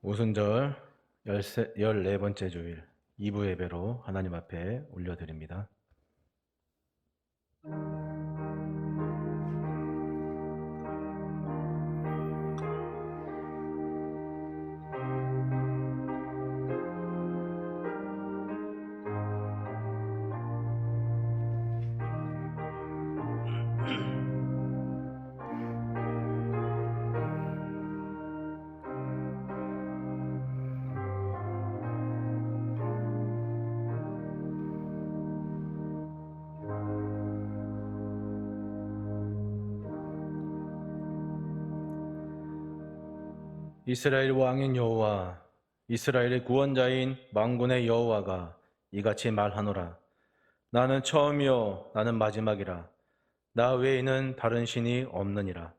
오순절 14번째 주일 2부 예배로 하나님 앞에 올려드립니다. 이스라엘 왕인 여호와, 이스라엘의 구원자인 만군의 여호와가 이같이 말하노라. 나는 처음이요 나는 마지막이라. 나 외에는 다른 신이 없느니라.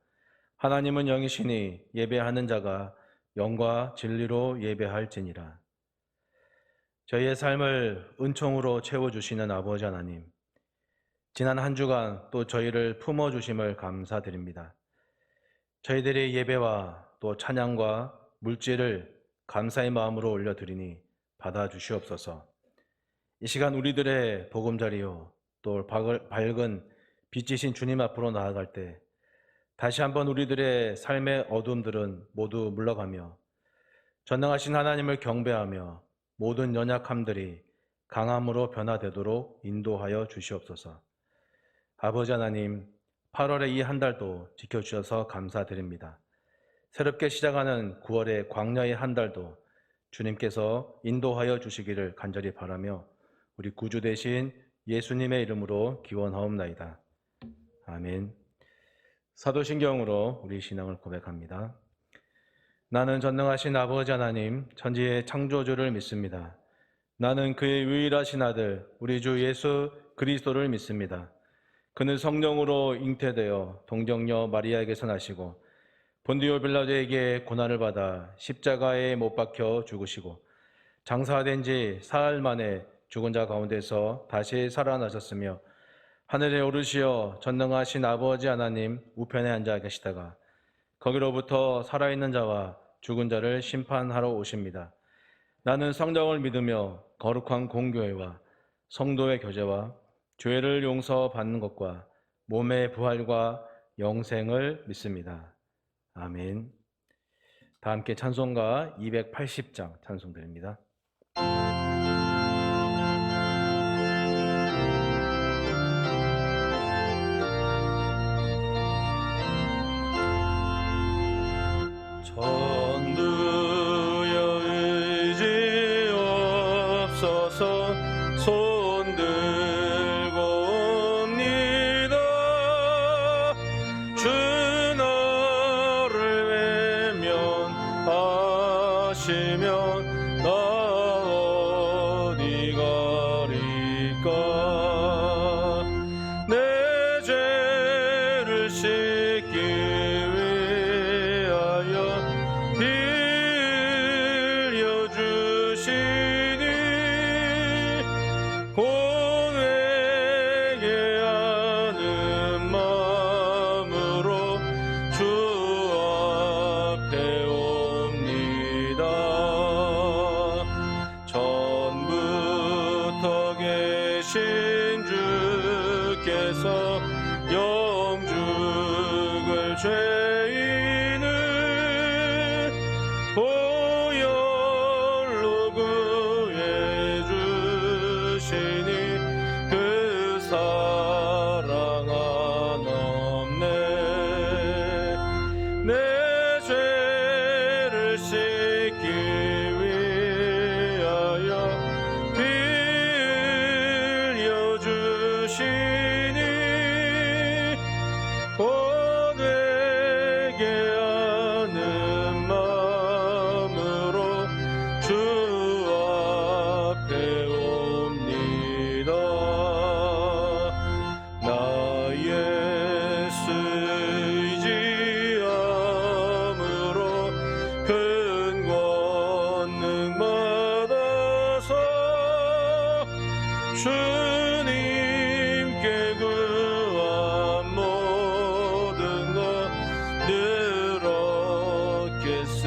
하나님은 영이시니 예배하는 자가 영과 진리로 예배할지니라. 저희의 삶을 은총으로 채워주시는 아버지 하나님, 지난 한 주간 또 저희를 품어주심을 감사드립니다. 저희들의 예배와 또 찬양과 물질을 감사의 마음으로 올려드리니 받아주시옵소서. 이 시간 우리들의 보금자리요 또 밝은 빛이신 주님 앞으로 나아갈 때 다시 한번 우리들의 삶의 어둠들은 모두 물러가며 전능하신 하나님을 경배하며 모든 연약함들이 강함으로 변화되도록 인도하여 주시옵소서. 아버지 하나님, 8월의 이 한 달도 지켜주셔서 감사드립니다. 새롭게 시작하는 9월의 광야의 한 달도 주님께서 인도하여 주시기를 간절히 바라며 우리 구주 되신 예수님의 이름으로 기원하옵나이다. 아멘. 사도신경으로 우리 신앙을 고백합니다. 나는 전능하신 아버지 하나님, 천지의 창조주를 믿습니다. 나는 그의 유일하신 아들, 우리 주 예수 그리스도를 믿습니다. 그는 성령으로 잉태되어 동정녀 마리아에게서 나시고 본디오 빌라도에게 고난을 받아 십자가에 못 박혀 죽으시고 장사된 지 사흘 만에 죽은 자 가운데서 다시 살아나셨으며 하늘에 오르시어 전능하신 아버지 하나님 우편에 앉아 계시다가 거기로부터 살아있는 자와 죽은 자를 심판하러 오십니다. 나는 성령을 믿으며 거룩한 공교회와 성도의 교제와 죄를 용서받는 것과 몸의 부활과 영생을 믿습니다. 아멘. 다 함께 찬송가 280장 찬송드립니다. 전두여 의지 없어서 손 들고 옵니다. 주 나를 외면하시면 나 어디 가리까. 내 죄를 씻기 주께서 영죽을 죄인을 보혈로 구해 주시니 그 사랑 한없네. 내 죄를 씻기 위하여 주시니 고되게 하는 마음으로 주 앞에 옵니다. 나 예수 의지함으로 큰 권능 받아서 주님께 구한 모든 것 늘 얻겠습니다.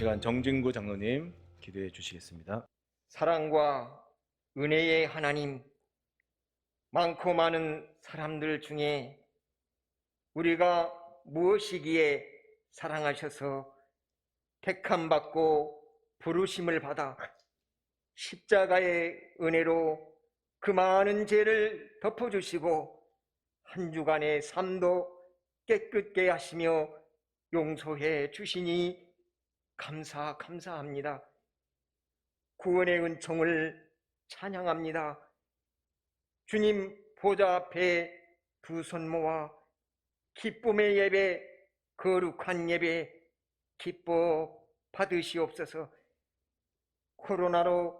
시간 정진구 장로님 기도해 주시겠습니다. 사랑과 은혜의 하나님, 많고 많은 사람들 중에 우리가 무엇이기에 사랑하셔서 택함받고 부르심을 받아 십자가의 은혜로 그 많은 죄를 덮어주시고 한 주간의 삶도 깨끗게 하시며 용서해 주시니 감사합니다. 구원의 은총을 찬양합니다. 주님 보좌 앞에 두 손 모아 기쁨의 예배, 거룩한 예배 기뻐 받으시옵소서. 코로나로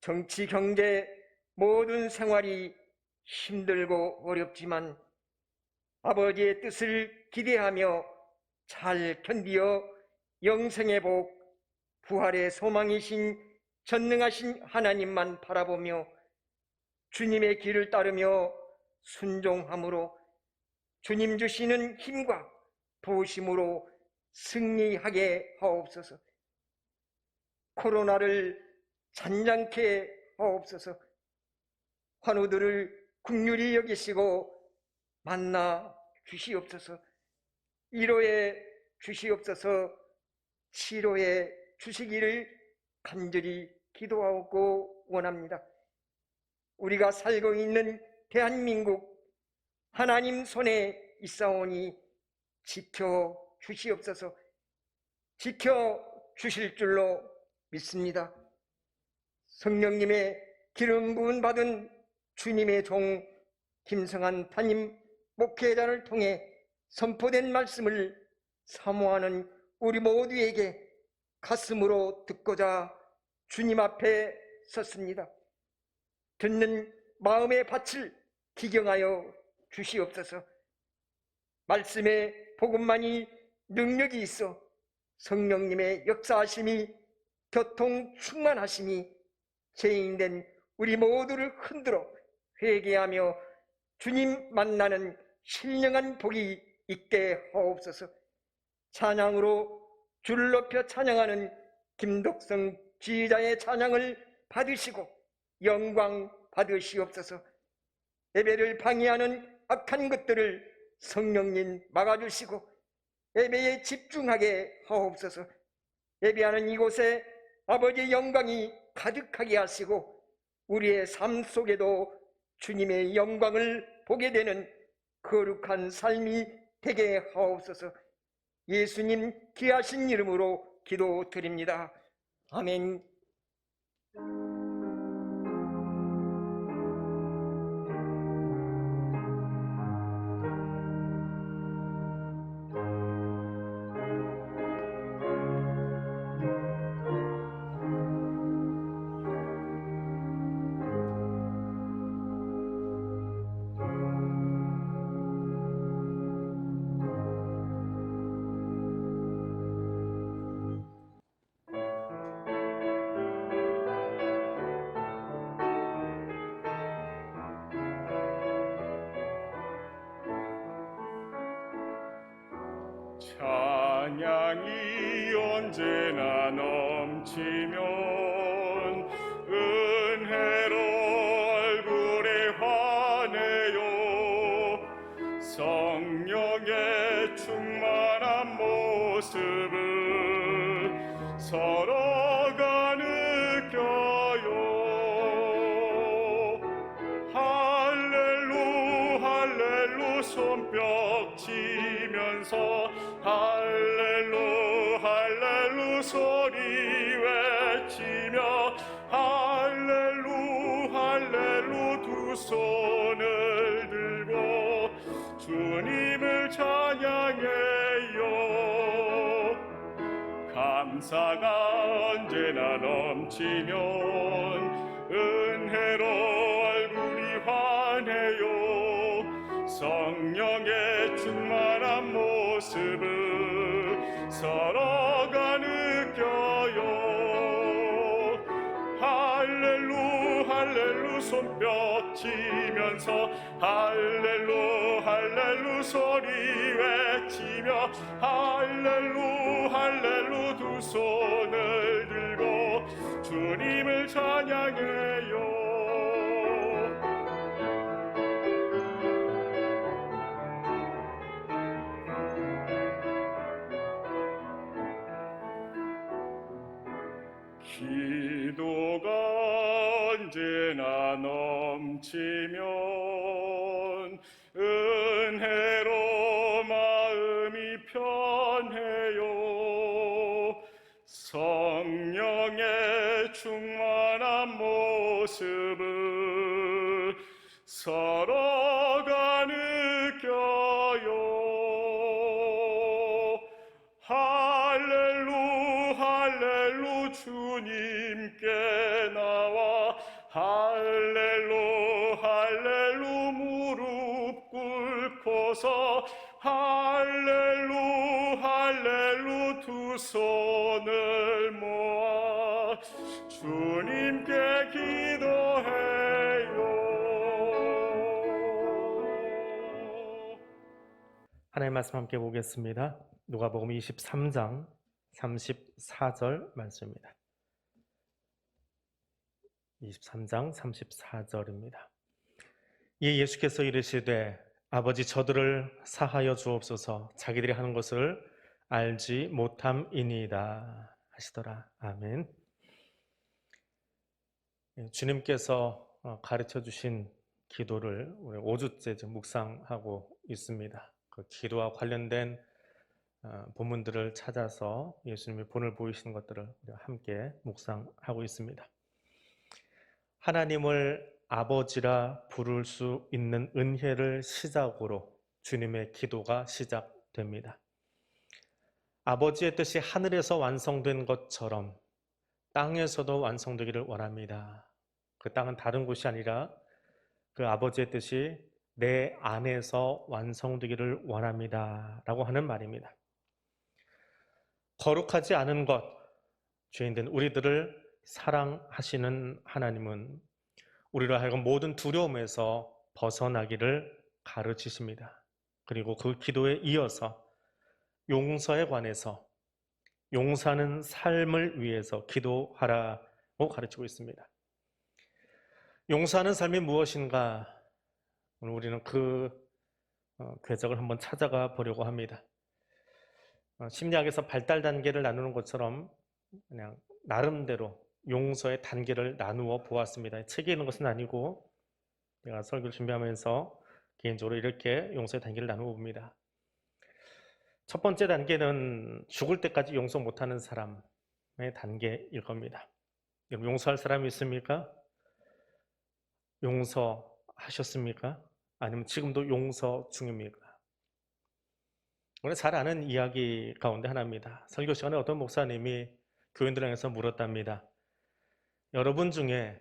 정치, 경제 모든 생활이 힘들고 어렵지만 아버지의 뜻을 기대하며 잘 견디어 영생의 복, 부활의 소망이신 전능하신 하나님만 바라보며 주님의 길을 따르며 순종함으로 주님 주시는 힘과 부으심으로 승리하게 하옵소서. 코로나를 잔잔케 하옵소서. 환우들을 긍휼히 여기시고 만나 주시옵소서. 위로해 주시옵소서. 치료해 주시기를 간절히 기도하고 원합니다. 우리가 살고 있는 대한민국 하나님 손에 있사오니 지켜 주시옵소서. 지켜 주실 줄로 믿습니다. 성령님의 기름 부음 받은 주님의 종 김성한 담임 목회자를 통해 선포된 말씀을 사모하는 우리 모두에게 가슴으로 듣고자 주님 앞에 섰습니다. 듣는 마음의 밭을 기경하여 주시옵소서. 말씀의 복음만이 능력이 있어 성령님의 역사하심이 교통 충만하심이 죄인된 우리 모두를 흔들어 회개하며 주님 만나는 신령한 복이 있게 하옵소서. 찬양으로 주를 높여 찬양하는 김덕성 지휘자의 찬양을 받으시고 영광 받으시옵소서. 예배를 방해하는 악한 것들을 성령님 막아주시고 예배에 집중하게 하옵소서. 예배하는 이곳에 아버지의 영광이 가득하게 하시고 우리의 삶 속에도 주님의 영광을 보게 되는 거룩한 삶이 되게 하옵소서. 예수님 귀하신 이름으로 기도드립니다. 아멘. 찬양이 언제나 넘치면 은혜로 얼굴에 환해요. 성령의 충만한 모습을 서로가 느껴요. 할렐루 할렐루 손뼉 치면서 할렐루 할렐루 소리 외치며 할렐루 할렐루 두 손을 들고 주님을 찬양해요. 감사가 언제나 넘치면 은혜로 얼굴이 환해요. 성령의 충만한 모습을 서로가 느껴요. 할렐루 할렐루 손뼉 치면서 할렐루 할렐루 소리 외치며 할렐루 할렐루 두 손 주님을 찬양해요. 기도가 언제나 넘치면 은혜로 마음이 편해요. 성령의 충만한 모습을 서로가 느껴요. 할렐루 할렐루 주님께 나와 할렐루 할렐루 무릎 꿇고서 할렐루 할렐루 두 손을 모아 주님께 기도해요. 하나님 말씀 함께 보겠습니다. 누가복음 23장 34절 말씀입니다. 23장 34절입니다. 이에 예수께서 이르시되 아버지 저들을 사하여 주옵소서 자기들이 하는 것을 알지 못함이니이다 하시더라. 아멘. 주님께서 가르쳐 주신 기도를 우리 5주째 지금 묵상하고 있습니다. 그 기도와 관련된 본문들을 찾아서 예수님이 본을 보이시는 것들을 우리가 함께 묵상하고 있습니다. 하나님을 아버지라 부를 수 있는 은혜를 시작으로 주님의 기도가 시작됩니다. 아버지의 뜻이 하늘에서 완성된 것처럼 땅에서도 완성되기를 원합니다. 그 땅은 다른 곳이 아니라 그 아버지의 뜻이 내 안에서 완성되기를 원합니다 라고 하는 말입니다. 거룩하지 않은 것, 죄인된 우리들을 사랑하시는 하나님은 우리로 하여금 모든 두려움에서 벗어나기를 가르치십니다. 그리고 그 기도에 이어서 용서에 관해서 용서하는 삶을 위해서 기도하라고 가르치고 있습니다. 용서하는 삶이 무엇인가? 오늘 우리는 그 궤적을 한번 찾아가 보려고 합니다. 심리학에서 발달 단계를 나누는 것처럼 그냥 나름대로 용서의 단계를 나누어 보았습니다. 책에 있는 것은 아니고 제가 설교를 준비하면서 개인적으로 이렇게 용서의 단계를 나누어 봅니다. 첫 번째 단계는 죽을 때까지 용서 못하는 사람의 단계일 겁니다. 여러분 용서할 사람이 있습니까? 용서하셨습니까? 아니면 지금도 용서 중입니까? 우리가 잘 아는 이야기 가운데 하나입니다. 설교 시간에 어떤 목사님이 교인들 향해서 물었답니다. 여러분 중에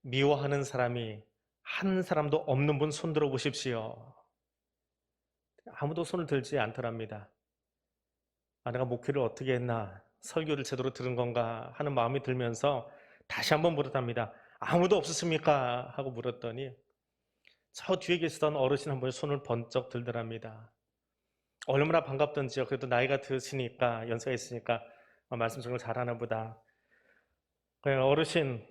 미워하는 사람이 한 사람도 없는 분 손 들어 보십시오. 아무도 손을 들지 않더랍니다. 내가 목회를 어떻게 했나, 설교를 제대로 들은 건가 하는 마음이 들면서 다시 한번 물었답니다. 아무도 없었습니까? 하고 물었더니 저 뒤에 계시던 어르신 한 분이 손을 번쩍 들더랍니다. 얼마나 반갑던지요. 그래도 나이가 드시니까, 연세가 있으니까 말씀 정말 잘하나 보다. 어르신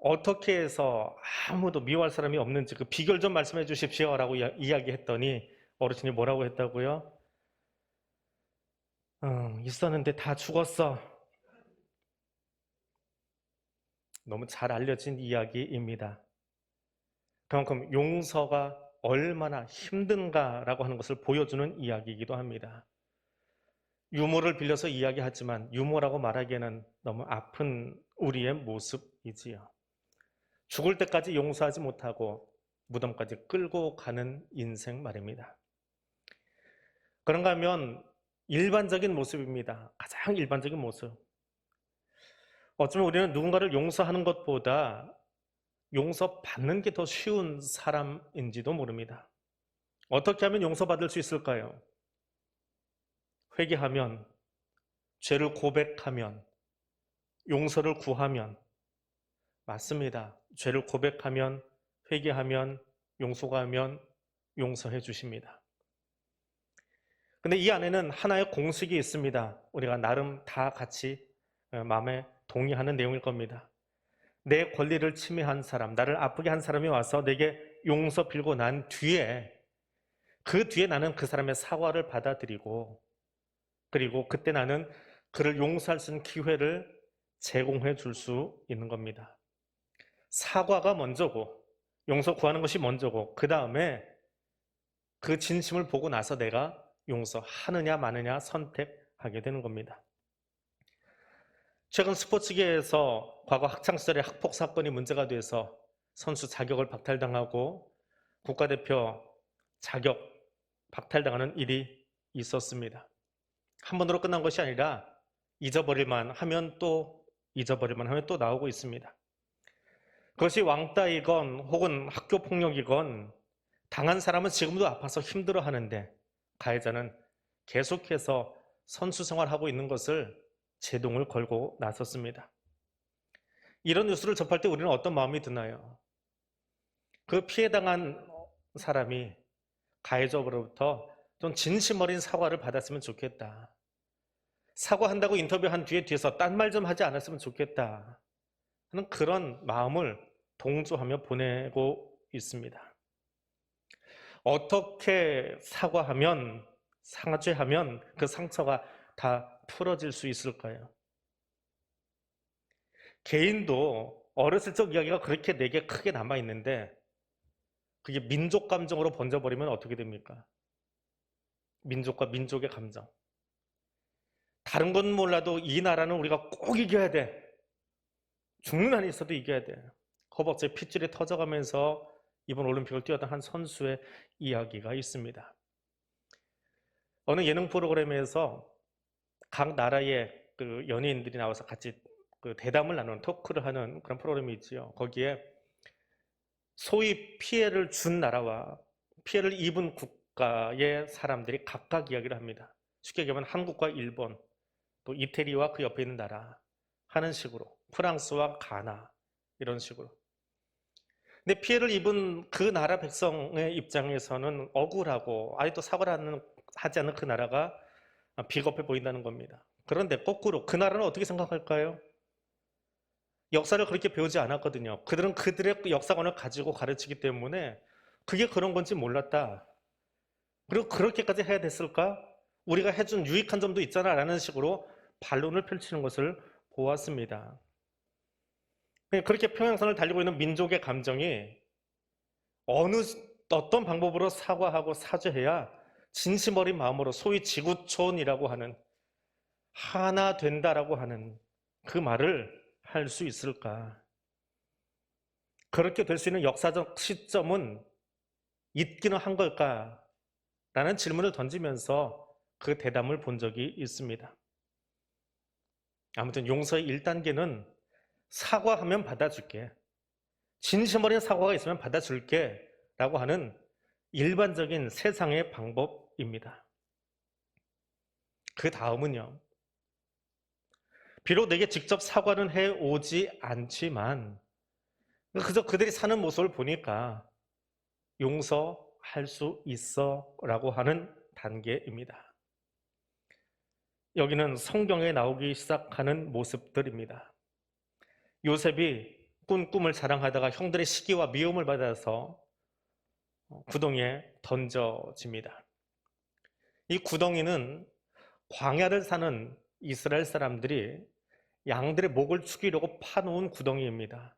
어떻게 해서 아무도 미워할 사람이 없는지 그 비결 좀 말씀해 주십시오 라고 이야기했더니 어르신이 뭐라고 했다고요? 있었는데 다 죽었어. 너무 잘 알려진 이야기입니다. 그만큼 용서가 얼마나 힘든가라고 하는 것을 보여주는 이야기이기도 합니다. 유머를 빌려서 이야기하지만 유머라고 말하기에는 너무 아픈 우리의 모습이지요. 죽을 때까지 용서하지 못하고 무덤까지 끌고 가는 인생 말입니다. 그런가 하면 일반적인 모습입니다. 가장 일반적인 모습. 어쩌면 우리는 누군가를 용서하는 것보다 용서받는 게 더 쉬운 사람인지도 모릅니다. 어떻게 하면 용서받을 수 있을까요? 회개하면, 죄를 고백하면, 용서를 구하면. 맞습니다. 죄를 고백하면, 회개하면, 용서하면 용서해 주십니다. 근데 이 안에는 하나의 공식이 있습니다. 우리가 나름 다 같이 마음에 동의하는 내용일 겁니다. 내 권리를 침해한 사람, 나를 아프게 한 사람이 와서 내게 용서 빌고 난 뒤에 그 뒤에 나는 그 사람의 사과를 받아들이고 그리고 그때 나는 그를 용서할 수 있는 기회를 제공해 줄 수 있는 겁니다. 사과가 먼저고 용서 구하는 것이 먼저고 그 다음에 그 진심을 보고 나서 내가 용서하느냐 마느냐 선택하게 되는 겁니다. 최근 스포츠계에서 과거 학창시절에 학폭 사건이 문제가 돼서 선수 자격을 박탈당하고 국가대표 자격 박탈당하는 일이 있었습니다. 한 번으로 끝난 것이 아니라 잊어버릴만 하면 또 나오고 있습니다. 그것이 왕따이건 혹은 학교 폭력이건 당한 사람은 지금도 아파서 힘들어하는데 가해자는 계속해서 선수 생활하고 있는 것을 제동을 걸고 나섰습니다. 이런 뉴스를 접할 때 우리는 어떤 마음이 드나요? 그 피해당한 사람이 가해자로부터 좀 진심 어린 사과를 받았으면 좋겠다. 사과한다고 인터뷰한 뒤에서 딴 말 좀 하지 않았으면 좋겠다 하는 그런 마음을 동조하며 보내고 있습니다. 어떻게 사과하면, 사죄하면 그 상처가 다 풀어질 수 있을까요? 개인도 어렸을 적 이야기가 그렇게 내게 크게 남아있는데 그게 민족 감정으로 번져버리면 어떻게 됩니까? 민족과 민족의 감정. 다른 건 몰라도 이 나라는 우리가 꼭 이겨야 돼. 죽는 한이 있어도 이겨야 돼. 허벅지에 핏줄이 터져가면서 이번 올림픽을 뛰었던 한 선수의 이야기가 있습니다. 어느 예능 프로그램에서 각 나라의 그 연예인들이 나와서 같이 그 대담을 나누는 토크를 하는 그런 프로그램이 있지요. 거기에 소위 피해를 준 나라와 피해를 입은 국가의 사람들이 각각 이야기를 합니다. 쉽게 얘기하면 한국과 일본, 또 이태리와 그 옆에 있는 나라 하는 식으로, 프랑스와 가나 이런 식으로. 근데 피해를 입은 그 나라 백성의 입장에서는 억울하고 아직도 사과를 하지 않는 그 나라가 비겁해 보인다는 겁니다. 그런데 거꾸로 그 나라는 어떻게 생각할까요? 역사를 그렇게 배우지 않았거든요. 그들은 그들의 역사관을 가지고 가르치기 때문에 그게 그런 건지 몰랐다. 그리고 그렇게까지 해야 됐을까? 우리가 해준 유익한 점도 있잖아 라는 식으로 반론을 펼치는 것을 보았습니다. 그렇게 평행선을 달리고 있는 민족의 감정이 어떤 방법으로 사과하고 사죄해야 진심 어린 마음으로 소위 지구촌이라고 하는 하나 된다라고 하는 그 말을 할 수 있을까? 그렇게 될 수 있는 역사적 시점은 있기는 한 걸까? 라는 질문을 던지면서 그 대담을 본 적이 있습니다. 아무튼 용서의 1단계는 사과하면 받아줄게. 진심 어린 사과가 있으면 받아줄게 라고 하는 일반적인 세상의 방법입니다. 그 다음은요. 비록 내게 직접 사과는 해오지 않지만 그저 그들이 사는 모습을 보니까 용서할 수 있어 라고 하는 단계입니다. 여기는 성경에 나오기 시작하는 모습들입니다. 요셉이 꾼 꿈을 자랑하다가 형들의 시기와 미움을 받아서 구덩이에 던져집니다. 이 구덩이는 광야를 사는 이스라엘 사람들이 양들의 목을 축이려고 파놓은 구덩이입니다.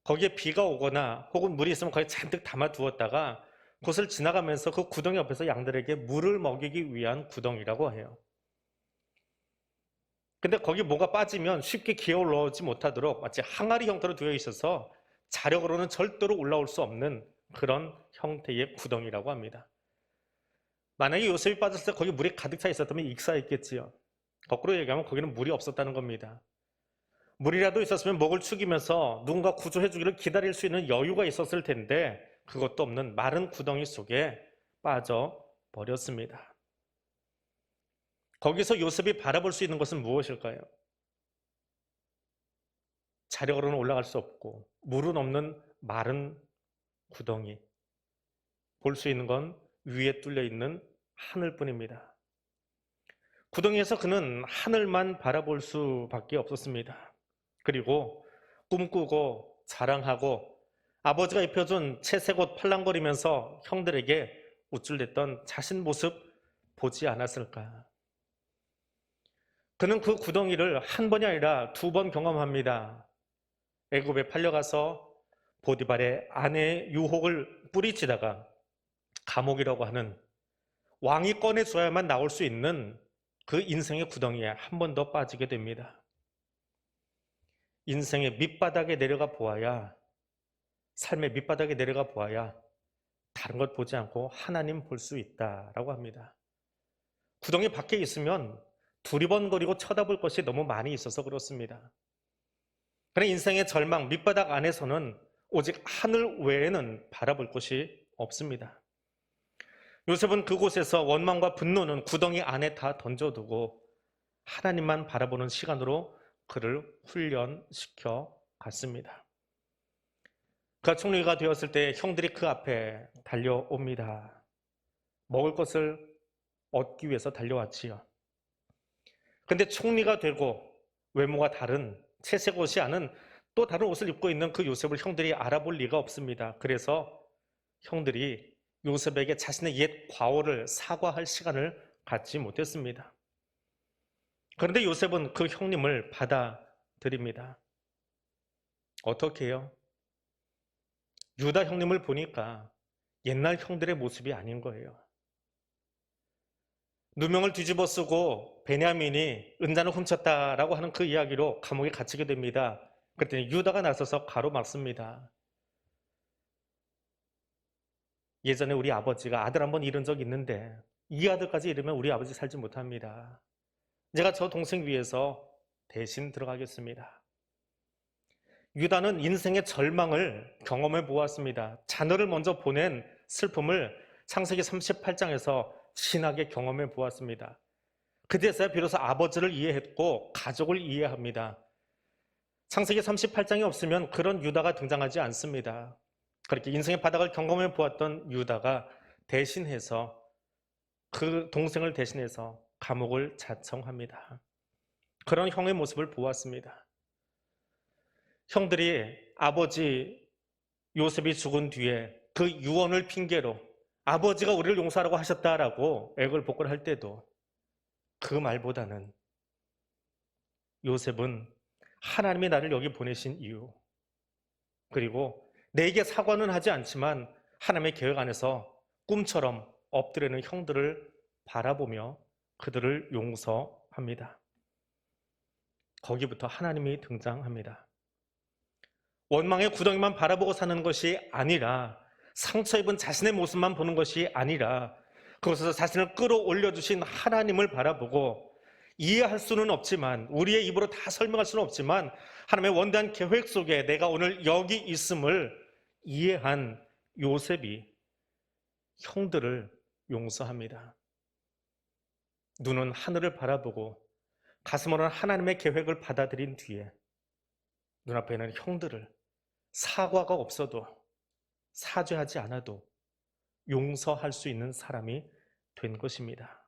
거기에 비가 오거나 혹은 물이 있으면 거기에 잔뜩 담아두었다가 그것을 지나가면서 그 구덩이 옆에서 양들에게 물을 먹이기 위한 구덩이라고 해요. 근데 거기 뭐가 빠지면 쉽게 기어 올라오지 못하도록 마치 항아리 형태로 되어 있어서 자력으로는 절대로 올라올 수 없는 그런 형태의 구덩이라고 합니다. 만약에 요셉이 빠졌을 때 거기 물이 가득 차 있었다면 익사했겠지요. 거꾸로 얘기하면 거기는 물이 없었다는 겁니다. 물이라도 있었으면 목을 축이면서 누군가 구조해 주기를 기다릴 수 있는 여유가 있었을 텐데 그것도 없는 마른 구덩이 속에 빠져버렸습니다. 거기서 요셉이 바라볼 수 있는 것은 무엇일까요? 자력으로는 올라갈 수 없고 물은 없는 마른 구덩이. 볼 수 있는 건 위에 뚫려 있는 하늘뿐입니다. 구덩이에서 그는 하늘만 바라볼 수밖에 없었습니다. 그리고 꿈꾸고 자랑하고 아버지가 입혀준 채색 옷 팔랑거리면서 형들에게 우쭐댔던 자신 모습 보지 않았을까? 그는 그 구덩이를 한 번이 아니라 2번 경험합니다. 애굽에 팔려가서 보디발의 아내의 유혹을 뿌리치다가 감옥이라고 하는 왕이 꺼내줘야만 나올 수 있는 그 인생의 구덩이에 한 번 더 빠지게 됩니다. 인생의 밑바닥에 내려가 보아야, 삶의 밑바닥에 내려가 보아야 다른 것 보지 않고 하나님 볼 수 있다라고 합니다. 구덩이 밖에 있으면 두리번거리고 쳐다볼 것이 너무 많이 있어서 그렇습니다. 그러나 인생의 절망, 밑바닥 안에서는 오직 하늘 외에는 바라볼 것이 없습니다. 요셉은 그곳에서 원망과 분노는 구덩이 안에 다 던져두고 하나님만 바라보는 시간으로 그를 훈련시켜 갔습니다. 그가 총리가 되었을 때 형들이 그 앞에 달려옵니다. 먹을 것을 얻기 위해서 달려왔지요. 근데 총리가 되고 외모가 다른 채색 옷이 아닌 또 다른 옷을 입고 있는 그 요셉을 형들이 알아볼 리가 없습니다. 그래서 형들이 요셉에게 자신의 옛 과오를 사과할 시간을 갖지 못했습니다. 그런데 요셉은 그 형님을 받아들입니다. 어떻게 해요? 유다 형님을 보니까 옛날 형들의 모습이 아닌 거예요. 누명을 뒤집어 쓰고 베냐민이 은잔을 훔쳤다라고 하는 그 이야기로 감옥에 갇히게 됩니다. 그랬더니 유다가 나서서 가로막습니다. 예전에 우리 아버지가 아들 한 번 잃은 적 있는데 이 아들까지 잃으면 우리 아버지 살지 못합니다. 제가 저 동생 위해서 대신 들어가겠습니다. 유다는 인생의 절망을 경험해 보았습니다. 자녀를 먼저 보낸 슬픔을 창세기 38장에서 진하게 경험해 보았습니다. 그제서야 비로소 아버지를 이해했고 가족을 이해합니다. 창세기 38장이 없으면 그런 유다가 등장하지 않습니다. 그렇게 인생의 바닥을 경험해 보았던 유다가 대신해서 그 동생을 대신해서 감옥을 자청합니다. 그런 형의 모습을 보았습니다. 형들이 아버지 요셉이 죽은 뒤에 그 유언을 핑계로 아버지가 우리를 용서하라고 하셨다라고 애걸복걸 할 때도 그 말보다는 요셉은 하나님이 나를 여기 보내신 이유, 그리고 내게 사과는 하지 않지만 하나님의 계획 안에서 꿈처럼 엎드리는 형들을 바라보며 그들을 용서합니다. 거기부터 하나님이 등장합니다. 원망의 구덩이만 바라보고 사는 것이 아니라, 상처 입은 자신의 모습만 보는 것이 아니라 그곳에서 자신을 끌어올려 주신 하나님을 바라보고, 이해할 수는 없지만, 우리의 입으로 다 설명할 수는 없지만 하나님의 원대한 계획 속에 내가 오늘 여기 있음을 이해한 요셉이 형들을 용서합니다. 눈은 하늘을 바라보고 가슴으로는 하나님의 계획을 받아들인 뒤에 눈앞에는 형들을 사과가 없어도, 사죄하지 않아도 용서할 수 있는 사람이 된 것입니다.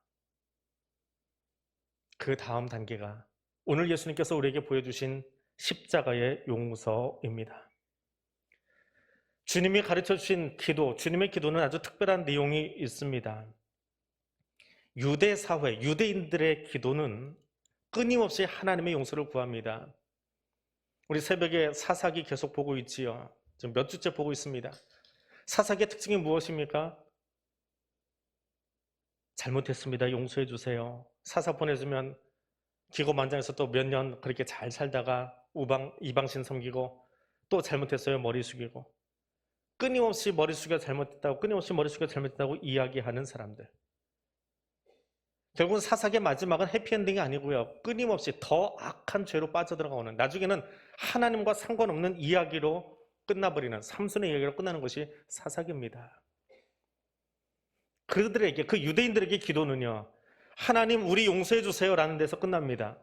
그 다음 단계가 오늘 예수님께서 우리에게 보여주신 십자가의 용서입니다. 주님이 가르쳐 주신 기도, 주님의 기도는 아주 특별한 내용이 있습니다. 유대 사회, 유대인들의 기도는 끊임없이 하나님의 용서를 구합니다. 우리 새벽에 사사기 계속 보고 있지요. 지금 몇 주째 보고 있습니다. 사사기의 특징이 무엇입니까? 잘못했습니다. 용서해 주세요. 사사 보내주면 기고만장해서 또 몇 년 그렇게 잘 살다가 이방신 섬기고 또 잘못했어요. 머리 숙이고. 끊임없이 머리 숙여 잘못했다고, 끊임없이 머리 숙여 잘못했다고 이야기하는 사람들. 결국은 사사기의 마지막은 해피엔딩이 아니고요. 끊임없이 더 악한 죄로 빠져들어가는, 나중에는 하나님과 상관없는 이야기로 끝나버리는, 삼손의 이야기로 끝나는 것이 사사기입니다. 그들에게, 그 유대인들에게 기도는요, 하나님 우리 용서해 주세요 라는 데서 끝납니다.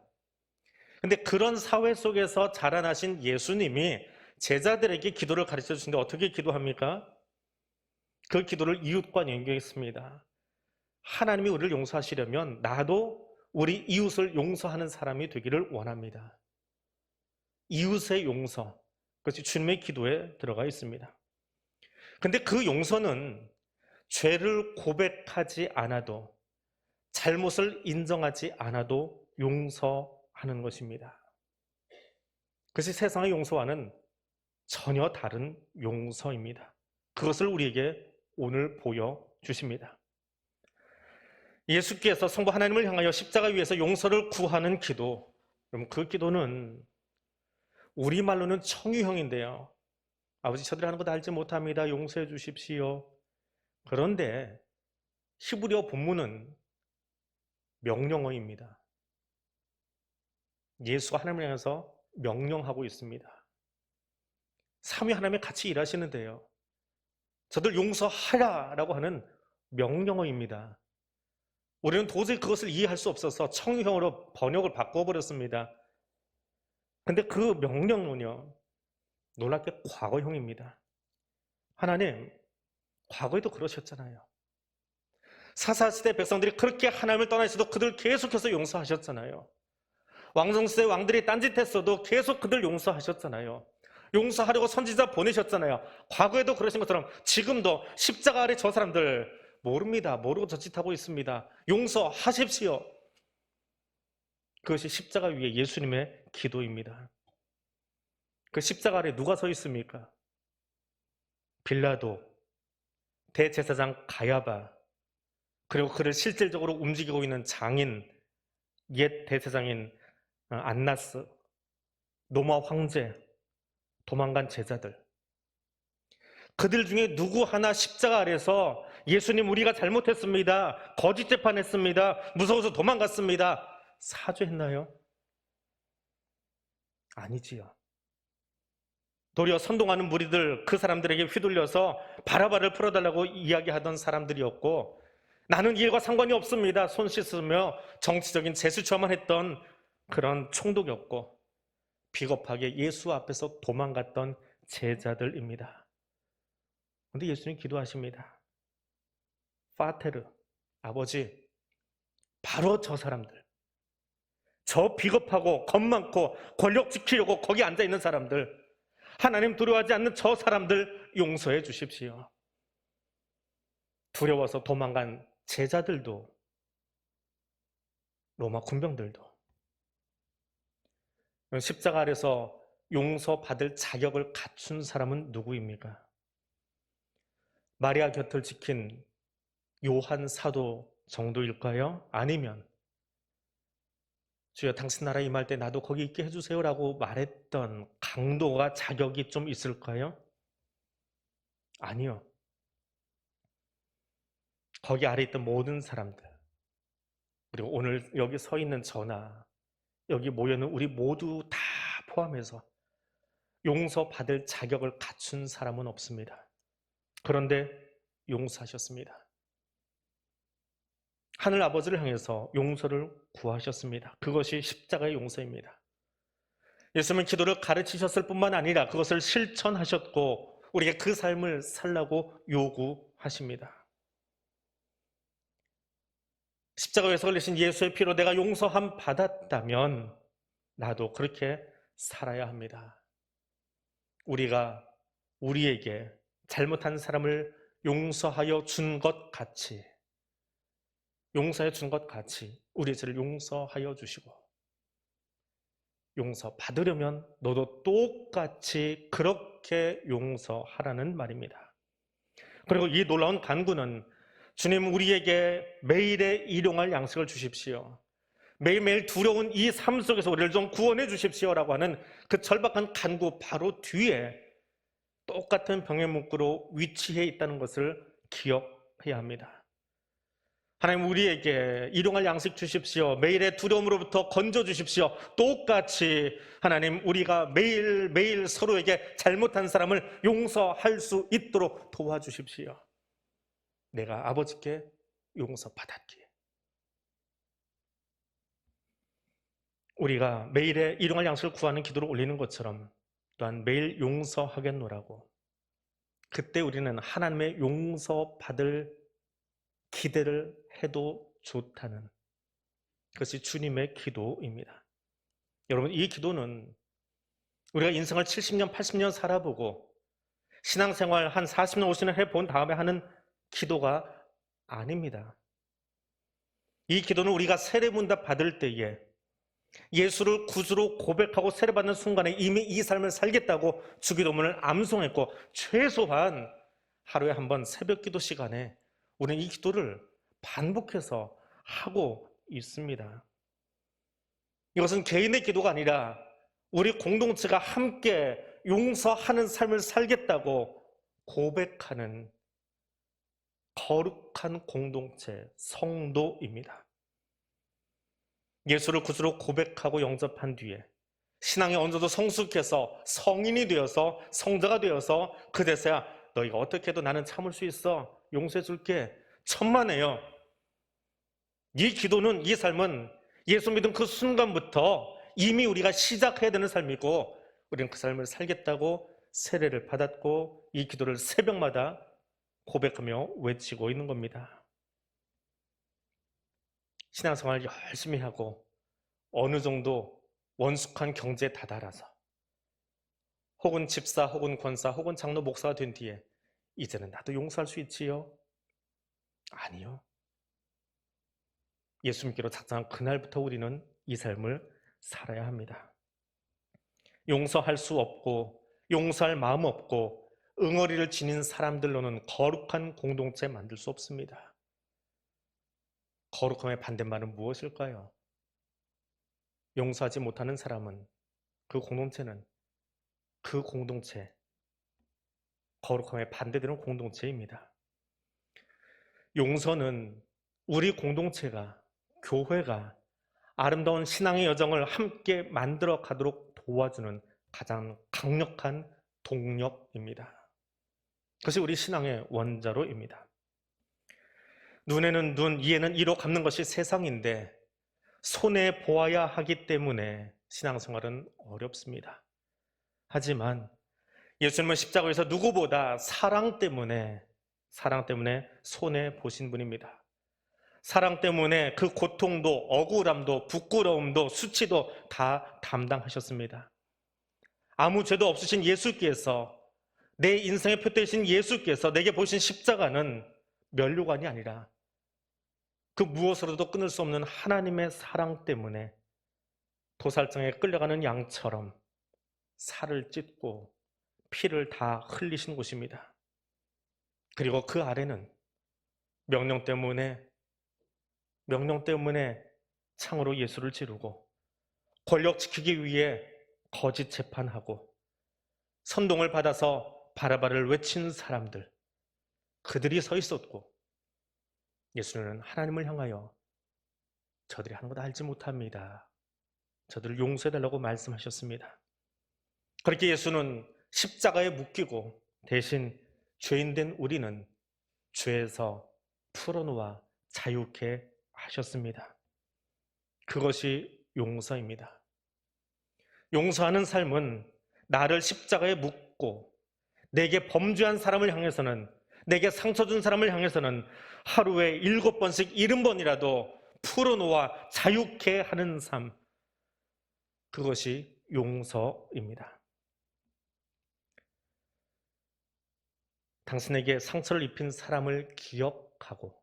근데 그런 사회 속에서 자라나신 예수님이 제자들에게 기도를 가르쳐 주시는데 어떻게 기도합니까? 그 기도를 이웃과 연결했습니다. 하나님이 우리를 용서하시려면 나도 우리 이웃을 용서하는 사람이 되기를 원합니다. 이웃의 용서, 그것이 주님의 기도에 들어가 있습니다. 근데 그 용서는 죄를 고백하지 않아도, 잘못을 인정하지 않아도 용서하는 것입니다. 그것이 세상의 용서와는 전혀 다른 용서입니다. 그것을 우리에게 오늘 보여주십니다. 예수께서 성부 하나님을 향하여 십자가 위에서 용서를 구하는 기도, 그럼 그 기도는 우리말로는 청유형인데요. 아버지, 저들이 하는 것 알지 못합니다. 용서해 주십시오. 그런데 히브리어 본문은 명령어입니다. 예수가 하나님을 향해서 명령하고 있습니다. 삼위 하나님이 같이 일하시는데요. 저들 용서하라라고 하는 명령어입니다. 우리는 도저히 그것을 이해할 수 없어서 청유형으로 번역을 바꿔버렸습니다. 근데 그 명령은요, 놀랍게 과거형입니다. 하나님, 과거에도 그러셨잖아요. 사사시대 백성들이 그렇게 하나님을 떠나서도 그들 계속해서 용서하셨잖아요. 왕정시대 왕들이 딴짓했어도 계속 그들 용서하셨잖아요. 용서하려고 선지자 보내셨잖아요. 과거에도 그러신 것처럼 지금도 십자가 아래 저 사람들 모릅니다. 모르고 저짓하고 있습니다. 용서하십시오. 그것이 십자가 위에 예수님의 기도입니다. 그 십자가 아래 누가 서 있습니까? 빌라도, 대제사장 가야바, 그리고 그를 실질적으로 움직이고 있는 장인, 옛 대제사장인 안나스, 로마 황제, 도망간 제자들. 그들 중에 누구 하나 십자가 아래서 예수님, 우리가 잘못했습니다. 거짓 재판했습니다. 무서워서 도망갔습니다. 사죄했나요? 아니지요. 도리어 선동하는 무리들, 그 사람들에게 휘둘려서 바라바를 풀어달라고 이야기하던 사람들이었고, 나는 이 일과 상관이 없습니다. 손 씻으며 정치적인 제스처만 했던 그런 총독이었고, 비겁하게 예수 앞에서 도망갔던 제자들입니다. 그런데 예수님 기도하십니다. 파테르, 아버지, 바로 저 사람들, 저 비겁하고 겁 많고 권력 지키려고 거기 앉아있는 사람들, 하나님 두려워하지 않는 저 사람들 용서해 주십시오. 두려워서 도망간 제자들도, 로마 군병들도. 십자가 아래서 용서받을 자격을 갖춘 사람은 누구입니까? 마리아 곁을 지킨 요한 사도 정도일까요? 아니면 주여, 당신 나라 임할 때 나도 거기 있게 해주세요라고 말했던 강도가 자격이 좀 있을까요? 아니요. 거기 아래 있던 모든 사람들, 그리고 오늘 여기 서 있는 저나 여기 모여있는 우리 모두 다 포함해서 용서받을 자격을 갖춘 사람은 없습니다. 그런데 용서하셨습니다. 하늘 아버지를 향해서 용서를 구하셨습니다. 그것이 십자가의 용서입니다. 예수님은 기도를 가르치셨을 뿐만 아니라 그것을 실천하셨고 우리에게 그 삶을 살라고 요구하십니다. 십자가 위에서 흘리신 예수의 피로 내가 용서함 받았다면 나도 그렇게 살아야 합니다. 우리가 우리에게 잘못한 사람을 용서하여 준 것 같이, 용서해 준 것 같이 우리의 죄를 용서하여 주시고, 용서 받으려면 너도 똑같이 그렇게 용서하라는 말입니다. 그리고 이 놀라운 간구는 주님, 우리에게 매일의 일용할 양식을 주십시오. 매일매일 두려운 이 삶 속에서 우리를 좀 구원해 주십시오라고 하는 그 절박한 간구 바로 뒤에 똑같은 병의 문구로 위치해 있다는 것을 기억해야 합니다. 하나님, 우리에게 일용할 양식 주십시오. 매일의 두려움으로부터 건져 주십시오. 똑같이 하나님, 우리가 매일매일 서로에게 잘못한 사람을 용서할 수 있도록 도와주십시오. 내가 아버지께 용서받았기에. 우리가 매일의 일용할 양식을 구하는 기도를 올리는 것처럼 또한 매일 용서하겠노라고, 그때 우리는 하나님의 용서받을 기대를 해도 좋다는 그것이 주님의 기도입니다. 여러분, 이 기도는 우리가 인생을 70년, 80년 살아보고 신앙생활 한 40년, 50년 해본 다음에 하는 기도가 아닙니다. 이 기도는 우리가 세례문답 받을 때에 예수를 구주로 고백하고 세례받는 순간에 이미 이 삶을 살겠다고 주기도문을 암송했고, 최소한 하루에 한 번 새벽 기도 시간에 우리는 이 기도를 반복해서 하고 있습니다. 이것은 개인의 기도가 아니라 우리 공동체가 함께 용서하는 삶을 살겠다고 고백하는 거룩한 공동체, 성도입니다. 예수를 구주로 고백하고 영접한 뒤에 신앙이 어느 정도 성숙해서 성인이 되어서 성자가 되어서 그제서야 너희가 어떻게 해도 나는 참을 수 있어, 용서해 줄게, 천만에요. 이 기도는, 이 삶은 예수 믿은 그 순간부터 이미 우리가 시작해야 되는 삶이고, 우리는 그 삶을 살겠다고 세례를 받았고 이 기도를 새벽마다 고백하며 외치고 있는 겁니다. 신앙생활 열심히 하고 어느 정도 원숙한 경제에 다다라서 혹은 집사 혹은 권사 혹은 장로 목사가 된 뒤에 이제는 나도 용서할 수 있지요? 아니요. 예수 믿기로 작정한 그날부터 우리는 이 삶을 살아야 합니다. 용서할 수 없고 용서할 마음 없고 응어리를 지닌 사람들로는 거룩한 공동체 만들 수 없습니다. 거룩함의 반대말은 무엇일까요? 용서하지 못하는 사람은, 그 공동체는, 그 공동체, 거룩함의 반대되는 공동체입니다. 용서는 우리 공동체가, 교회가 아름다운 신앙의 여정을 함께 만들어 가도록 도와주는 가장 강력한 동력입니다. 그것이 우리 신앙의 원자로입니다. 눈에는 눈, 이에는 이로 갚는 것이 세상인데 손해 보아야 하기 때문에 신앙생활은 어렵습니다. 하지만 예수님은 십자가에서 누구보다 사랑 때문에 손해 보신 분입니다. 사랑 때문에 그 고통도, 억울함도, 부끄러움도, 수치도 다 담당하셨습니다. 아무 죄도 없으신 예수께서, 내 인생의 표 되신 예수께서 내게 보신 십자가는 면류관이 아니라 그 무엇으로도 끊을 수 없는 하나님의 사랑 때문에 도살장에 끌려가는 양처럼 살을 찢고 피를 다 흘리신 곳입니다. 그리고 그 아래는 명령 때문에 창으로 예수를 찌르고 권력 지키기 위해 거짓 재판하고 선동을 받아서 바라바를 외친 사람들, 그들이 서 있었고 예수는 하나님을 향하여 저들이 하는 것 알지 못합니다, 저들을 용서해달라고 말씀하셨습니다. 그렇게 예수는 십자가에 묶이고 대신 죄인된 우리는 죄에서 풀어놓아 자유케 하셨습니다. 그것이 용서입니다. 용서하는 삶은 나를 십자가에 묶고 내게 범죄한 사람을 향해서는, 내게 상처 준 사람을 향해서는 하루에 7번씩 70번이라도 풀어놓아 자유케 하는 삶, 그것이 용서입니다. 당신에게 상처를 입힌 사람을 기억하고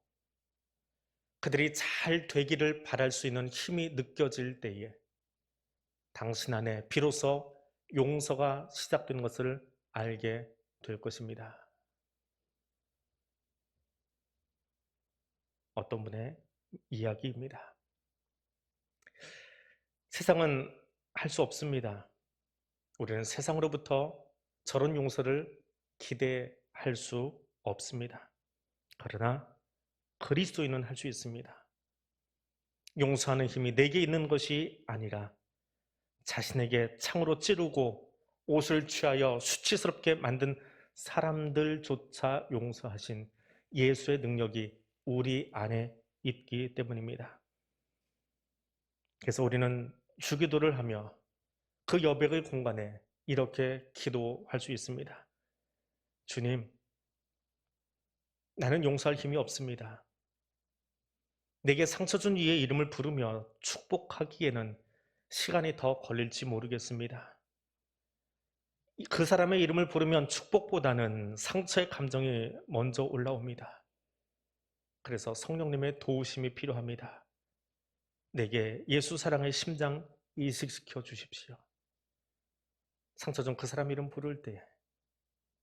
그들이 잘 되기를 바랄 수 있는 힘이 느껴질 때에 당신 안에 비로소 용서가 시작된 것을 알게 될 것입니다. 어떤 분의 이야기입니다. 세상은 할 수 없습니다. 우리는 세상으로부터 저런 용서를 기대할 수 없습니다. 그러나 그리스도인은 할 수 있습니다. 용서하는 힘이 내게 있는 것이 아니라 자신에게 창으로 찌르고 옷을 취하여 수치스럽게 만든 사람들조차 용서하신 예수의 능력이 우리 안에 있기 때문입니다. 그래서 우리는 주기도를 하며 그 여백의 공간에 이렇게 기도할 수 있습니다. 주님, 나는 용서할 힘이 없습니다. 내게 상처 준 이의 이름을 부르며 축복하기에는 시간이 더 걸릴지 모르겠습니다. 그 사람의 이름을 부르면 축복보다는 상처의 감정이 먼저 올라옵니다. 그래서 성령님의 도우심이 필요합니다. 내게 예수 사랑의 심장 이식시켜 주십시오. 상처 준 그 사람 이름 부를 때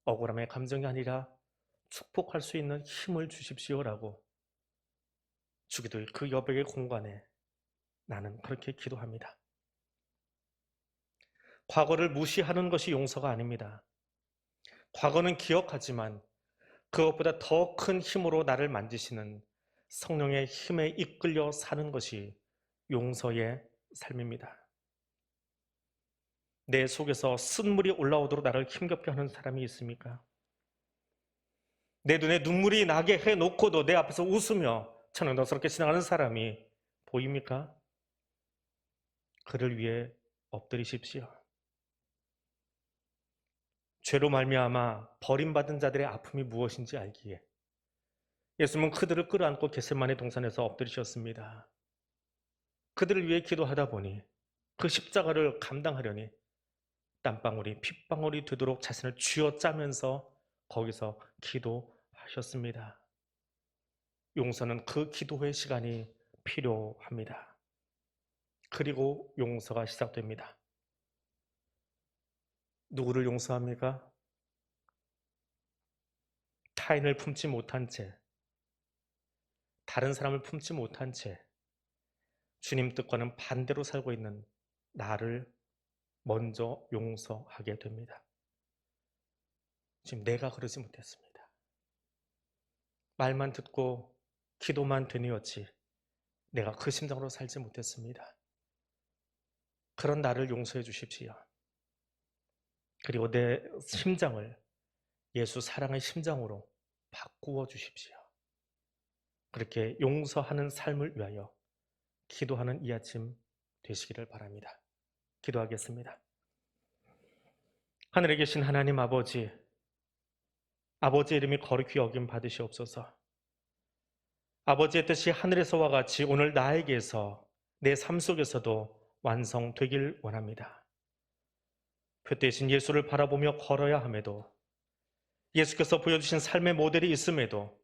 억울함의 감정이 아니라 축복할 수 있는 힘을 주십시오라고 주기도의 그 여백의 공간에 나는 그렇게 기도합니다. 과거를 무시하는 것이 용서가 아닙니다. 과거는 기억하지만 그것보다 더 큰 힘으로 나를 만지시는 성령의 힘에 이끌려 사는 것이 용서의 삶입니다. 내 속에서 쓴물이 올라오도록 나를 힘겹게 하는 사람이 있습니까? 내 눈에 눈물이 나게 해놓고도 내 앞에서 웃으며 천연덕스럽게 지나가는 사람이 보입니까? 그를 위해 엎드리십시오. 죄로 말미암아 버림받은 자들의 아픔이 무엇인지 알기에 예수님은 그들을 끌어안고 겟세마네 동산에서 엎드리셨습니다. 그들을 위해 기도하다 보니 그 십자가를 감당하려니 땀방울이 핏방울이 되도록 자신을 쥐어짜면서 거기서 기도하셨습니다. 용서는 그 기도의 시간이 필요합니다. 그리고 용서가 시작됩니다. 누구를 용서합니까? 타인을 품지 못한 채, 다른 사람을 품지 못한 채 주님 뜻과는 반대로 살고 있는 나를 먼저 용서하게 됩니다. 지금 내가 그러지 못했습니다. 말만 듣고 기도만 되뇌었지 내가 그 심정으로 살지 못했습니다. 그런 나를 용서해 주십시오. 그리고 내 심장을 예수 사랑의 심장으로 바꾸어 주십시오. 그렇게 용서하는 삶을 위하여 기도하는 이 아침 되시기를 바랍니다. 기도하겠습니다. 하늘에 계신 하나님 아버지, 아버지의 이름이 거룩히 여김 받으시옵소서. 아버지의 뜻이 하늘에서와 같이 오늘 나에게서 내 삶 속에서도 완성되길 원합니다. 표대신 예수를 바라보며 걸어야 함에도, 예수께서 보여주신 삶의 모델이 있음에도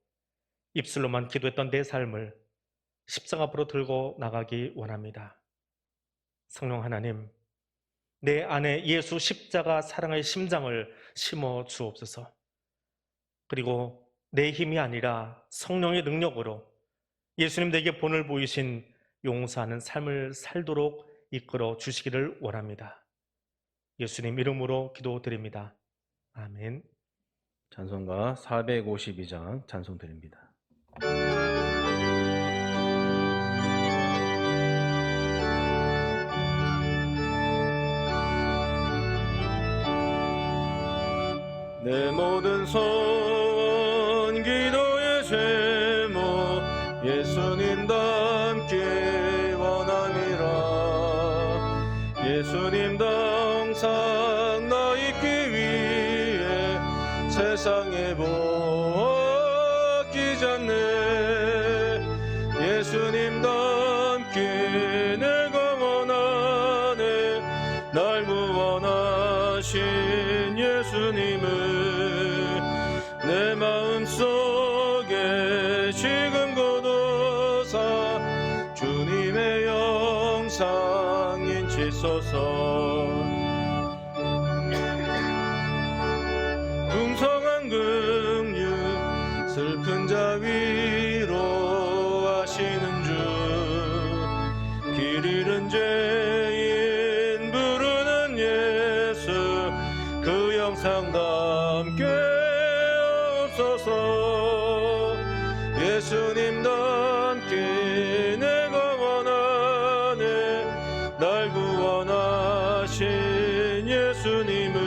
입술로만 기도했던 내 삶을 십자가 앞으로 들고 나가기 원합니다. 성령 하나님, 내 안에 예수 십자가 사랑의 심장을 심어 주옵소서. 그리고 내 힘이 아니라 성령의 능력으로 예수님 내게 본을 보이신 용서하는 삶을 살도록 이끌어 주시기를 원합니다. 예수님 이름으로 기도드립니다. 아멘. 찬송가 452장 찬송 드립니다. 내 모든 소원 기도의 제목 예수님 닮기 원함이라. 예수님 당상 나 있기 위해 세상에 보기 전에 예수님 닮기 내가 원하네. 날 구원하신 예수님을 내 마음속에 지금 거두사 주님의 영상 인치소서. 풍성한 긍휼 슬픈 자 위로하시는 주, 길 잃은 죄인 부르는 예수 그 영상 담게 없소서. 예수님 닮기 내가 원하네. 날 구원하신 예수님을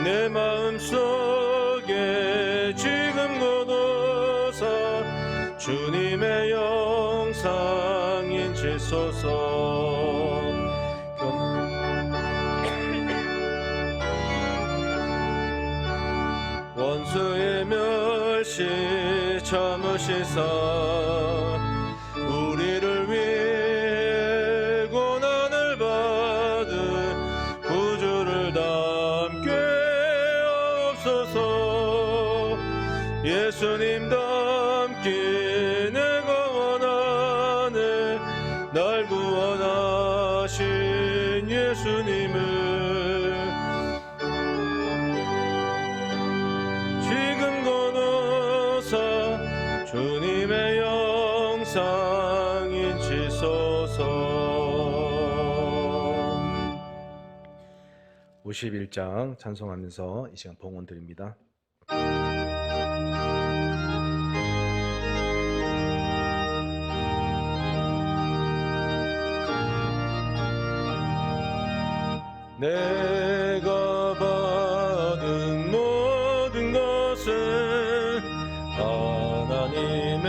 내 마음속에 지금 거두사 주님의 영상 인치소서. 원수의 멸시 참으시사 우리를 위해 고난을 받은 구주를 담게 하옵소서. 예수님 닮기 내가 원하네. 날 구원하신 예수님을 지금 건너사 주님의 영상 인치소서. 51장 찬송하면서 이 시간 봉헌 드립니다. 내가 받은 모든 것은 하나님의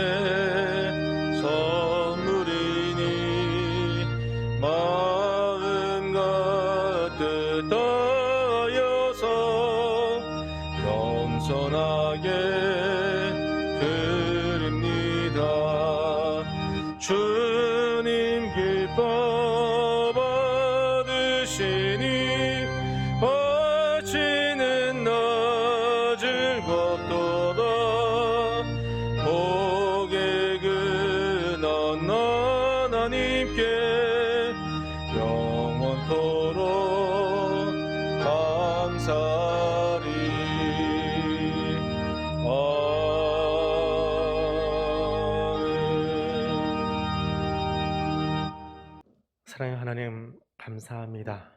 선물이니 마음과 뜻 다하여서 겸손하게 드립니다. 주님 기뻐 받으시니 바치는 나 즐겁도다. 복의 근원 하나님께 영원토록 감사리. 사랑의 하나님, 감사합니다.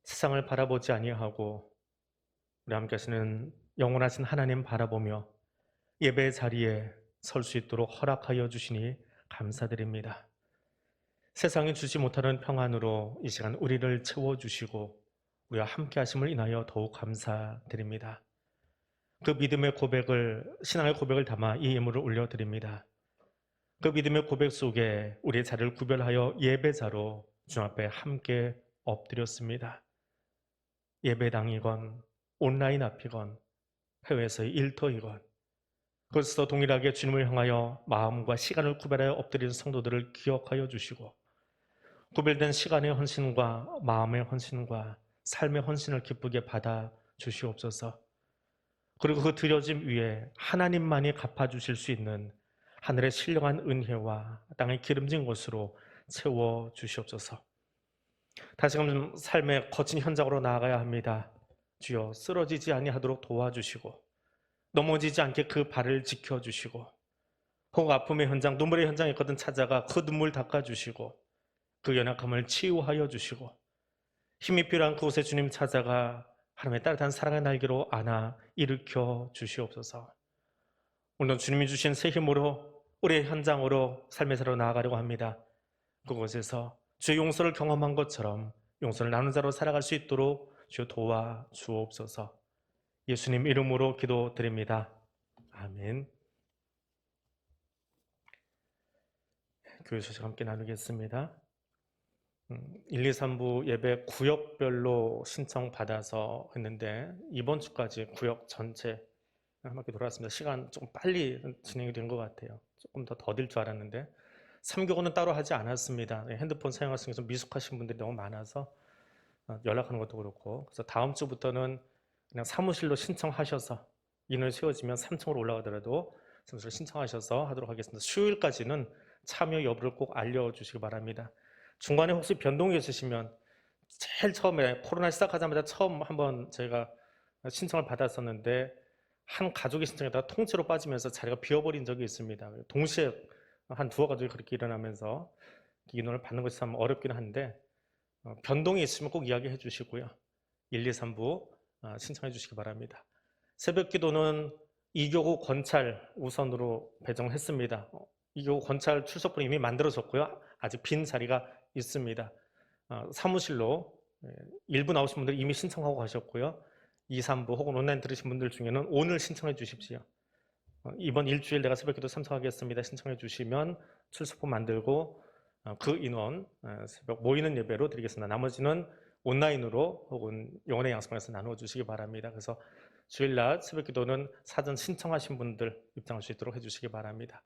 세상을 바라보지 아니하고 우리 함께 하시는 영원하신 하나님 바라보며 예배 자리에 설 수 있도록 허락하여 주시니 감사드립니다. 세상이 주지 못하는 평안으로 이 시간 우리를 채워주시고 우리와 함께 하심을 인하여 더욱 감사드립니다. 그 믿음의 고백을, 신앙의 고백을 담아 이 예물을 올려드립니다. 그 믿음의 고백 속에 우리의 자리를 구별하여 예배자로 주 앞에 함께 엎드렸습니다. 예배당이건 온라인 앞이건 해외에서의 일터이건 그것에서 동일하게 주님을 향하여 마음과 시간을 구별하여 엎드리는 성도들을 기억하여 주시고 구별된 시간의 헌신과 마음의 헌신과 삶의 헌신을 기쁘게 받아 주시옵소서. 그리고 그 드려짐 위에 하나님만이 갚아주실 수 있는 하늘의 신령한 은혜와 땅의 기름진 곳으로 채워 주시옵소서. 다시금 삶의 거친 현장으로 나아가야 합니다. 주여, 쓰러지지 아니하도록 도와주시고 넘어지지 않게 그 발을 지켜주시고 혹 아픔의 현장, 눈물의 현장에 있거든 찾아가 그 눈물 닦아주시고 그 연약함을 치유하여 주시고 힘이 필요한 그곳에 주님 찾아가 하나님의 따뜻한 사랑의 날개로 안아 일으켜 주시옵소서. 오늘 주님이 주신 새 힘으로 우리의 현장으로 삶의 새로 나아가려고 합니다. 그곳에서 주의 용서를 경험한 것처럼 용서를 나눈 자로 살아갈 수 있도록 주여 도와 주옵소서. 예수님 이름으로 기도드립니다. 아멘. 교회 소식 함께 나누겠습니다. 1, 2, 3부 예배 구역별로 신청받아서 했는데 이번 주까지 구역 전체 한 바퀴 돌아왔습니다. 시간 조금 빨리 진행이 된 것 같아요. 조금 더 더딜 줄 알았는데 3교구는 따로 하지 않았습니다. 핸드폰 사용하시는 게 좀 미숙하신 분들이 너무 많아서 연락하는 것도 그렇고, 그래서 다음 주부터는 그냥 사무실로 신청하셔서 인원이 채워지면 3층으로 올라가더라도 사무실로 신청하셔서 하도록 하겠습니다. 수요일까지는 참여 여부를 꼭 알려주시기 바랍니다. 중간에 혹시 변동이 있으시면 제일 처음에 코로나 시작하자마자 처음 한번 저희가 신청을 받았었는데 한 가족의 신청에다가 통째로 빠지면서 자리가 비어버린 적이 있습니다. 동시에 한 두어 가족이 그렇게 일어나면서 인원을 받는 것이 참 어렵긴 한데 변동이 있으면 꼭 이야기해 주시고요. 1, 2, 3부 신청해 주시기 바랍니다. 새벽 기도는 2교구 권찰 우선으로 배정했습니다. 2교구 권찰 출석분 이미 만들어졌고요. 아직 빈 자리가 있습니다. 사무실로 일부 나오신 분들 이미 신청하고 가셨고요. 2, 3부 혹은 온라인 들으신 분들 중에는 오늘 신청해 주십시오. 이번 일주일 내가 새벽기도 참석하겠습니다. 신청해 주시면 출석분 만들고 그 인원 새벽 모이는 예배로 드리겠습니다. 나머지는 온라인으로 혹은 영혼의 양식방에서 나누어 주시기 바랍니다. 그래서 주일날 새벽기도는 사전 신청하신 분들 입장할 수 있도록 해주시기 바랍니다.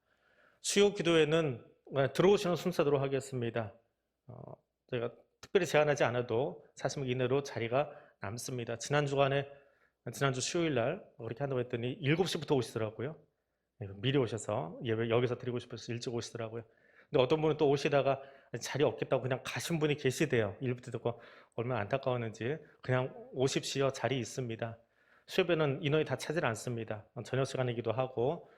수요 기도회는 들어오시는 순서대로 하겠습니다. 저희가 특별히 제한하지 않아도 40명 이내로 자리가 남습니다. 지난주 수요일날 그렇게 한다고 했더니 7시부터 오시더라고요. 미리 오셔서 예배 여기서 드리고 싶어서 일찍 오시더라고요. 근데 어떤 분은 또 오시다가 자리 없겠다고 그냥 가신 분이 계시대요. 일부터 듣고 얼마나 안타까웠는지. 그냥 오십시오. 자리 있습니다. 수요배는 인원이 다 차질 않습니다. 저녁 시간이기도 하고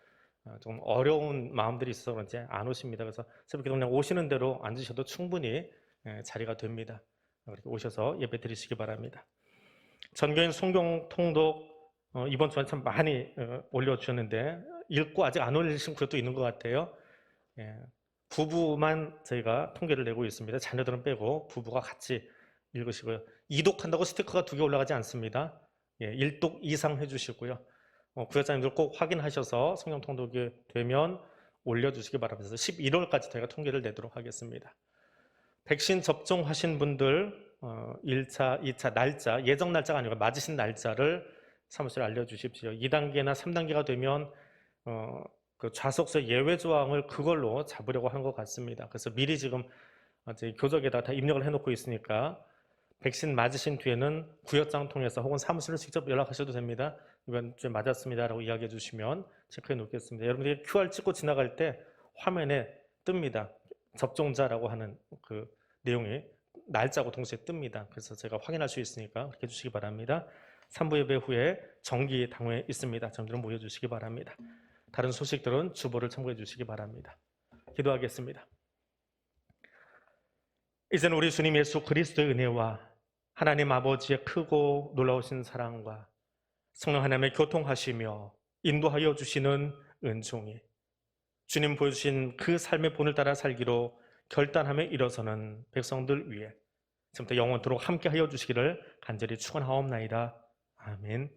좀 어려운 마음들이 있어서 그런지 안 오십니다. 그래서 새벽에 그냥 오시는 대로 앉으셔도 충분히 자리가 됩니다. 그렇게 오셔서 예배 드리시기 바랍니다. 전교인 성경 통독 이번 주에 참 많이 올려주셨는데 읽고 아직 안 올리신 그것도 있는 것 같아요. 부부만 저희가 통계를 내고 있습니다. 자녀들은 빼고 부부가 같이 읽으시고요. 이독한다고 스티커가 2개 올라가지 않습니다. 1독 이상 해주시고요. 구역장님들 꼭 확인하셔서 성경 통독이 되면 올려주시기 바랍니다. 11월까지 저희가 통계를 내도록 하겠습니다. 백신 접종하신 분들 1차, 2차 날짜, 예정 날짜가 아니고 맞으신 날짜를 사무실에 알려주십시오. 2단계나 3단계가 되면 그 좌석서 예외 조항을 그걸로 잡으려고 한 것 같습니다. 그래서 미리 지금 이제 교적에다 다 입력을 해놓고 있으니까 백신 맞으신 뒤에는 구역장 통해서 혹은 사무실로 직접 연락하셔도 됩니다. 이번 주에 맞았습니다라고 이야기해 주시면 체크해 놓겠습니다. 여러분들이 QR 찍고 지나갈 때 화면에 뜹니다. 접종자라고 하는 그 내용이 날짜하고 동시에 뜹니다. 그래서 제가 확인할 수 있으니까 그렇게 해주시기 바랍니다. 3부 예배 후에 정기 당회에 있습니다. 점들은 모여주시기 바랍니다. 다른 소식들은 주보를 참고해 주시기 바랍니다. 기도하겠습니다. 이제는 우리 주님 예수 그리스도의 은혜와 하나님 아버지의 크고 놀라우신 사랑과 성령 하나님의 교통하시며 인도하여 주시는 은총이 주님 보여주신 그 삶의 본을 따라 살기로 결단함에 일어서는 백성들 위해 지금부터 영원토록 함께하여 주시기를 간절히 축원하옵나이다. 아멘.